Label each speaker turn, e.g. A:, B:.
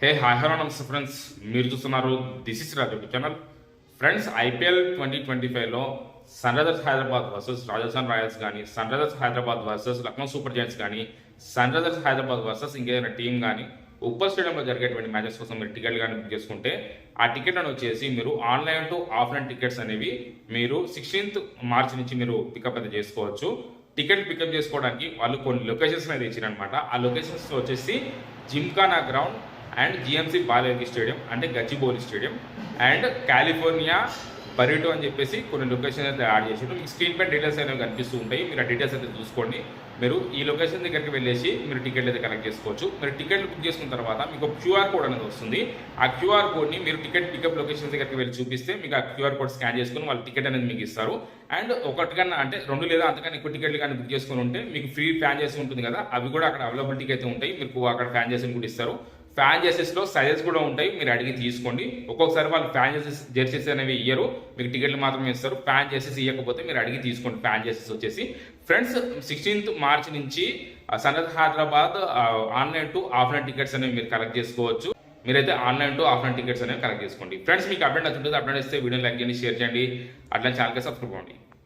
A: హే hi hello నమస్తే friends, మీరు చూస్తున్నారు this is Raj channel. Friends, IPL 2025లో Sunrisers Hyderabad versus Rajasthan Royals కానీ, Sunrisers Hyderabad versus Lucknow Super Giants కానీ, సన్ రైజర్స్ హైదరాబాద్ వర్సెస్ ఇంకేదైనా టీం కానీ ఉప్పల్ స్టేడియంలో జరిగేటువంటి మ్యాచెస్ కోసం మీరు టికెట్లు కానీ బుక్ చేసుకుంటే ఆ టికెట్లను వచ్చేసి మీరు ఆన్లైన్ టు ఆఫ్లైన్ టికెట్స్ అనేవి మీరు 16th మార్చ్ నుంచి మీరు పికప్ అయితే చేసుకోవచ్చు. టికెట్ పికప్ చేసుకోవడానికి వాళ్ళు కొన్ని లొకేషన్స్ అనేది ఇచ్చారనమాట. ఆ లొకేషన్స్ వచ్చేసి Gymkhana ground and GMC Balayogi stadium అంటే గచ్చిబౌలి స్టేడియం అండ్ కాలిఫోర్నియా బరిటో అని చెప్పేసి కొన్ని లొకేషన్ అయితే యాడ్ చేసారు. మీకు స్క్రీన్ పై డీటెయిల్స్ అనేవి కనిపిస్తూ ఉంటాయి. మీరు ఆ డీటెయిల్స్ అయితే చూసుకోండి. మీరు ఈ లొకేషన్ దగ్గరికి వెళ్ళేసి మీరు టికెట్లు అయితే కలెక్ట్ చేసుకోవచ్చు. మీరు టికెట్లు బుక్ చేసుకున్న తర్వాత మీకు క్యూఆర్ కోడ్ అనేది వస్తుంది. ఆ క్యూఆర్ కోడ్ని మీరు టికెట్ పికప్ లొకేషన్ దగ్గరికి వెళ్ళి చూపిస్తే మీకు ఆ క్యూఆర్ కోడ్ స్కాన్ చేసుకుని వాళ్ళు టికెట్ అనేది మీకు ఇస్తారు. అండ్ ఒకటి కన్నా అంటే 2 లేదా అంతకన్నా ఎక్కువ టికెట్లు కానీ బుక్ చేసుకుని ఉంటే మీకు ఫ్రీ ఫ్యాన్ చేసి ఉంటుంది కదా, అవి కూడా అక్కడ అవైలబిలిటీకి అయితే ఉంటాయి. మీకు అక్కడ ఫ్యాన్ చేసి కూడా ఇస్తారు. ఫ్యాన్ జెర్సీస్లో సైజెస్ కూడా ఉంటాయి, మీరు అడిగి తీసుకోండి. ఒక్కొక్కసారి వాళ్ళు ఫ్యాన్ జెర్సీస్ అనేవి ఇయ్యరు, మీకు టికెట్లు మాత్రమే ఇస్తారు. ఫ్యాన్ జెర్సీస్ ఇవ్వకపోతే మీరు అడిగి తీసుకోండి. ఫ్యాన్ జెర్సీస్ వచ్చేసి ఫ్రెండ్స్ 16th మార్చ్ నుంచి Sunrisers Hyderabad online to offline tickets అనేవి మీరు కలెక్ట్ చేసుకోవచ్చు. మీరైతే ఆన్లైన్ టు ఆఫ్లైన్ టికెట్స్ అనేవి కలెక్ట్ చేసుకోండి. ఫ్రెండ్స్, మీకు అప్డేట్ నచ్చుంటుంది. అప్డేట్ ఇస్తే వీడియో లైక్ చేయండి, షేర్ చేయండి, అట్లా ఛానల్కి సబ్స్క్రైబ్ అవ్వండి.